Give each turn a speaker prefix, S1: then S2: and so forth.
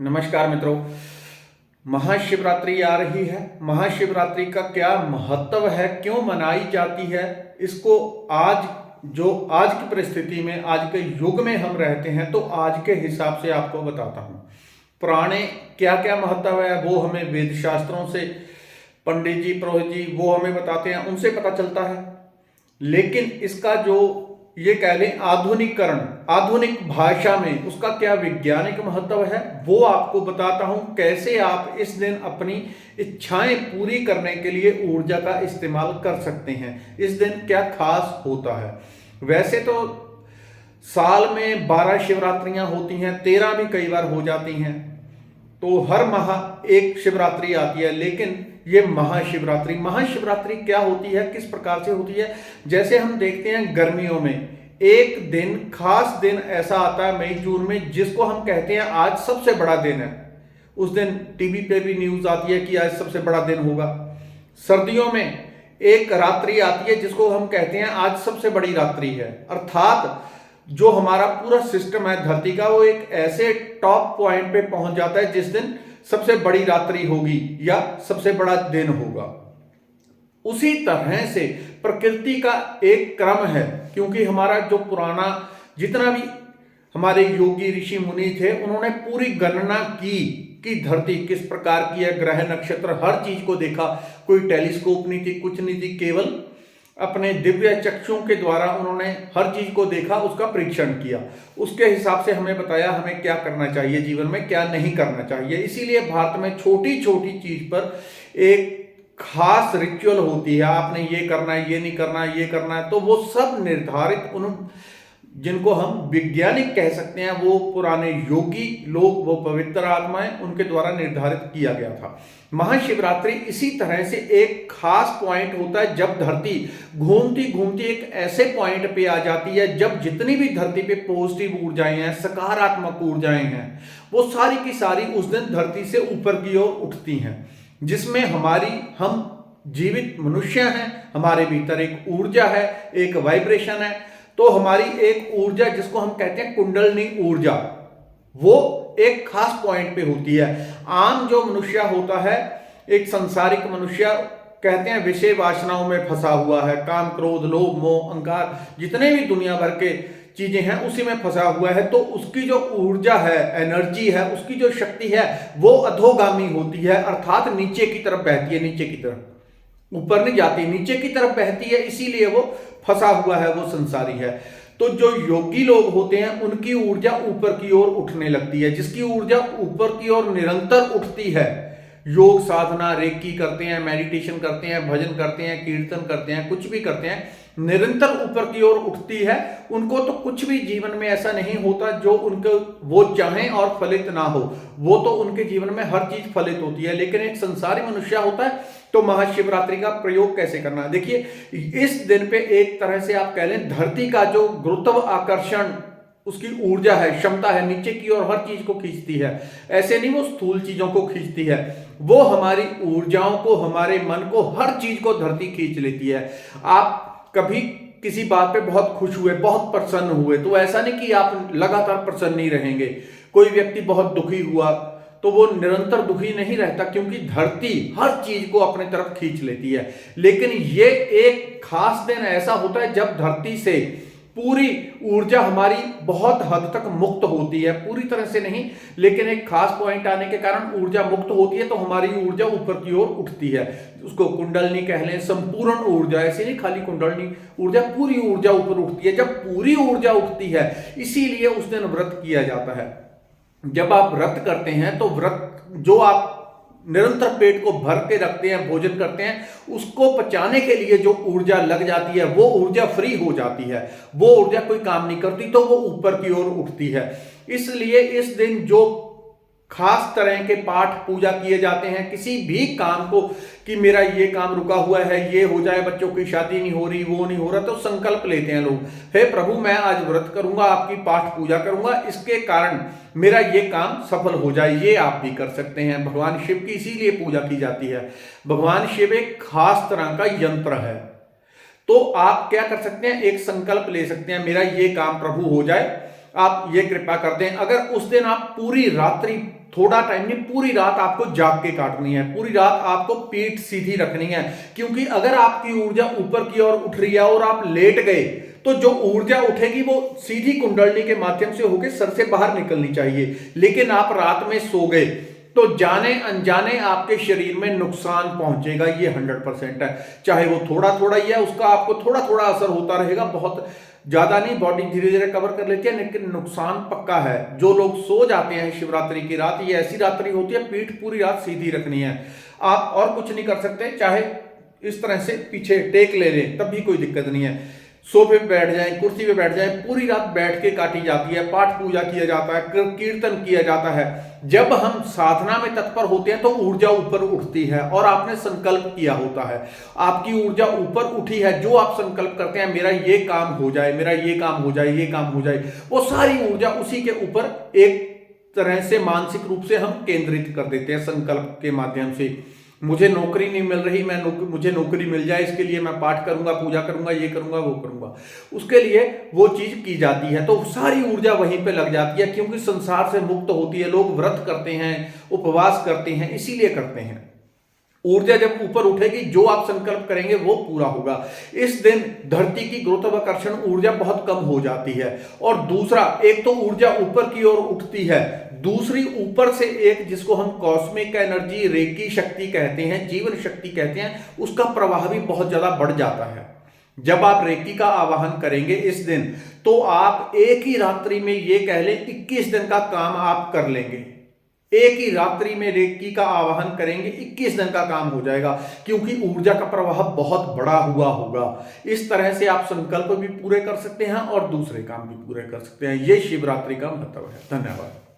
S1: नमस्कार मित्रों। महाशिवरात्रि आ रही है। महाशिवरात्रि का क्या महत्व है, क्यों मनाई जाती है, इसको आज की परिस्थिति में, आज के युग में हम रहते हैं तो आज के हिसाब से आपको बताता हूं। पुराने क्या क्या महत्व है वो हमें वेद शास्त्रों से पंडित जी, पुरोहित जी वो हमें बताते हैं, उनसे पता चलता है। लेकिन इसका जो ये कह लें आधुनिकरण, आधुनिक भाषा में उसका क्या वैज्ञानिक महत्व है वो आपको बताता हूं। कैसे आप इस दिन अपनी इच्छाएं पूरी करने के लिए ऊर्जा का इस्तेमाल कर सकते हैं, इस दिन क्या खास होता है। वैसे तो साल में 12 शिवरात्रियां होती हैं, 13 भी कई बार हो जाती हैं, तो हर माह एक शिवरात्रि आती है। लेकिन ये महाशिवरात्रि क्या होती है, किस प्रकार से होती है। जैसे हम देखते हैं गर्मियों में एक दिन, खास दिन ऐसा आता है मई जून में, जिसको हम कहते हैं आज सबसे बड़ा दिन है। उस दिन टीवी पे भी न्यूज आती है कि आज सबसे बड़ा दिन होगा। सर्दियों में एक रात्रि आती है जिसको हम कहते हैं आज सबसे बड़ी रात्रि है। अर्थात जो हमारा पूरा सिस्टम है धरती का, वो एक ऐसे टॉप पॉइंट पे पहुंच जाता है जिस दिन सबसे बड़ी रात्रि होगी या सबसे बड़ा दिन होगा। उसी तरह से प्रकृति का एक क्रम है, क्योंकि हमारा जो पुराना जितना भी हमारे योगी ऋषि मुनि थे, उन्होंने पूरी गणना की कि धरती किस प्रकार की है, ग्रह नक्षत्र हर चीज को देखा। कोई टेलीस्कोप नहीं थी, कुछ नहीं थी, केवल अपने दिव्य चक्षुओं के द्वारा उन्होंने हर चीज को देखा, उसका परीक्षण किया। उसके हिसाब से हमें बताया हमें क्या करना चाहिए जीवन में, क्या नहीं करना चाहिए। इसीलिए भारत में छोटी छोटी चीज पर एक खास रिचुअल होती है, आपने ये करना है, ये नहीं करना है, ये करना है। तो वो सब निर्धारित, उन जिनको हम वैज्ञानिक कह सकते हैं, वो पुराने योगी लोग, वो पवित्र आत्माएं, उनके द्वारा निर्धारित किया गया था। महाशिवरात्रि इसी तरह से एक खास पॉइंट होता है जब धरती घूमती घूमती एक ऐसे पॉइंट पे आ जाती है जब जितनी भी धरती पे पॉजिटिव ऊर्जाएं हैं, सकारात्मक ऊर्जाएं हैं, वो सारी की सारी उस दिन धरती से ऊपर की ओर उठती हैं, जिसमें हम जीवित मनुष्य हैं, हमारे भीतर एक ऊर्जा है, एक वाइब्रेशन है। तो हमारी एक ऊर्जा जिसको हम कहते हैं कुंडलनी ऊर्जा, वो एक खास पॉइंट पे होती है। आम जो मनुष्य होता है, एक संसारिक मनुष्य, कहते हैं विषय वासनाओं में फंसा हुआ है, काम क्रोध लोभ मोह अहंकार जितने भी दुनिया भर के चीजें हैं उसी में फंसा हुआ है। तो उसकी जो ऊर्जा है, एनर्जी है, उसकी जो शक्ति है वो अधोगामी होती है, अर्थात नीचे की तरफ बहती है, नीचे की तरफ, ऊपर नहीं जाती, नीचे की तरफ बहती है। इसीलिए वो फंसा हुआ है, वो संसारी है। तो जो योगी लोग होते हैं उनकी ऊर्जा ऊपर की ओर उठने लगती है। जिसकी ऊर्जा ऊपर की ओर निरंतर उठती है, योग साधना रेकी करते हैं, मेडिटेशन करते हैं, भजन करते हैं, कीर्तन करते हैं, कुछ भी करते हैं, निरंतर ऊपर की ओर उठती है। उनको तो कुछ भी जीवन में ऐसा नहीं होता जो उनको वो चाहें और फलित ना हो। वो तो उनके जीवन में हर चीज फलित होती है। लेकिन एक संसारी मनुष्य होता है, तो महाशिवरात्रि का प्रयोग कैसे करना है। देखिए, इस दिन पे एक तरह से आप कह लें धरती का जो गुरुत्व आकर्षण, उसकी ऊर्जा है, क्षमता है, नीचे की ओर हर चीज को खींचती है। ऐसे नहीं वो स्थूल चीजों को खींचती है, वो हमारी ऊर्जाओं को, हमारे मन को, हर चीज को धरती खींच लेती है। आप कभी किसी बात पे बहुत खुश हुए, बहुत प्रसन्न हुए, तो ऐसा नहीं कि आप लगातार प्रसन्न नहीं रहेंगे। कोई व्यक्ति बहुत दुखी हुआ तो वो निरंतर दुखी नहीं रहता, क्योंकि धरती हर चीज को अपने तरफ खींच लेती है। लेकिन ये एक खास दिन ऐसा होता है जब धरती से पूरी ऊर्जा हमारी बहुत हद तक मुक्त होती है, पूरी तरह से नहीं, लेकिन एक खास पॉइंट आने के कारण ऊर्जा मुक्त होती है, तो हमारी ऊर्जा ऊपर की ओर उठती है। उसको कुंडलनी कह लें, संपूर्ण ऊर्जा, ऐसे नहीं खाली कुंडलनी ऊर्जा, पूरी ऊर्जा ऊपर उठती है। जब पूरी ऊर्जा उठती है, इसीलिए उस दिन व्रत किया जाता है। जब आप व्रत करते हैं तो व्रत जो आप निरंतर पेट को भर के रखते हैं, भोजन करते हैं, उसको पचाने के लिए जो ऊर्जा लग जाती है वो ऊर्जा फ्री हो जाती है, वो ऊर्जा कोई काम नहीं करती, तो वो ऊपर की ओर उठती है। इसलिए इस दिन जो खास तरह के पाठ पूजा किए जाते हैं, किसी भी काम को कि मेरा ये काम रुका हुआ है, ये हो जाए, बच्चों की शादी नहीं हो रही, वो नहीं हो रहा, तो संकल्प लेते हैं लोग, हे प्रभु मैं आज व्रत करूंगा, आपकी पाठ पूजा करूंगा, इसके कारण मेरा ये काम सफल हो जाए। ये आप भी कर सकते हैं। भगवान शिव की इसीलिए पूजा की जाती है। भगवान शिव एक खास तरह का यंत्र है। तो आप क्या कर सकते हैं, एक संकल्प ले सकते हैं, मेरा ये काम प्रभु हो जाए, आप ये कृपा कर दें। अगर उस दिन आप पूरी रात्रि, थोड़ा टाइम नहीं, पूरी रात आपको जाग के काटनी है, पूरी रात आपको पीठ सीधी रखनी है, क्योंकि अगर आपकी ऊर्जा ऊपर की ओर उठ रही है और आप लेट गए तो जो ऊर्जा उठेगी वो सीधी कुंडलनी के माध्यम से होकर सर से बाहर निकलनी चाहिए। लेकिन आप रात में सो गए तो जाने अनजाने आपके शरीर में नुकसान पहुंचेगा, ये 100% है। चाहे वो थोड़ा थोड़ा ही है, उसका आपको थोड़ा थोड़ा असर होता रहेगा, बहुत ज्यादा नहीं, बॉडी धीरे धीरे कवर कर लेती है, लेकिन नुकसान पक्का है। जो लोग सो जाते हैं शिवरात्रि की रात, ये ऐसी रात्रि होती है पीठ पूरी रात सीधी रखनी है, आप और कुछ नहीं कर सकते। चाहे इस तरह से पीछे टेक ले लें तब भी कोई दिक्कत नहीं है, सोफे पे बैठ जाएं, कुर्सी पे बैठ जाएं, पूरी रात बैठ के काटी जाती है, पाठ पूजा किया जाता है, कीर्तन किया जाता है। जब हम साधना में तत्पर होते हैं तो ऊर्जा ऊपर उठती है और आपने संकल्प किया होता है, आपकी ऊर्जा ऊपर उठी है, जो आप संकल्प करते हैं मेरा ये काम हो जाए, मेरा ये काम हो जाए, ये काम हो जाए, वो सारी ऊर्जा उसी के ऊपर एक तरह से मानसिक रूप से हम केंद्रित कर देते हैं संकल्प के माध्यम से। मुझे नौकरी नहीं मिल रही, मुझे नौकरी मिल जाए, इसके लिए मैं पाठ करूंगा, पूजा करूंगा, ये करूंगा, वो करूंगा, उसके लिए वो चीज की जाती है, तो सारी ऊर्जा वहीं पे लग जाती है। क्योंकि संसार से मुक्त होती है, लोग व्रत करते हैं, उपवास करते हैं, इसीलिए करते हैं। ऊर्जा जब ऊपर उठेगी, जो आप संकल्प करेंगे वो पूरा होगा। इस दिन धरती की गुरुत्वाकर्षण ऊर्जा बहुत कम हो जाती है, और दूसरा, एक तो ऊर्जा ऊपर की ओर उठती है, दूसरी ऊपर से एक जिसको हम कॉस्मिक एनर्जी, रेकी शक्ति कहते हैं, जीवन शक्ति कहते हैं, उसका प्रवाह भी बहुत ज्यादा बढ़ जाता है। जब आप रेकी का आवाहन करेंगे इस दिन, तो आप एक ही रात्रि में, ये कह लें 21 दिन का काम आप कर लेंगे। एक ही रात्रि में रेकी का आवाहन करेंगे, 21 दिन का काम हो जाएगा, क्योंकि ऊर्जा का प्रवाह बहुत बड़ा हुआ होगा। इस तरह से आप संकल्प भी पूरे कर सकते हैं और दूसरे काम भी पूरे कर सकते हैं। ये शिवरात्रि का महत्व है। धन्यवाद।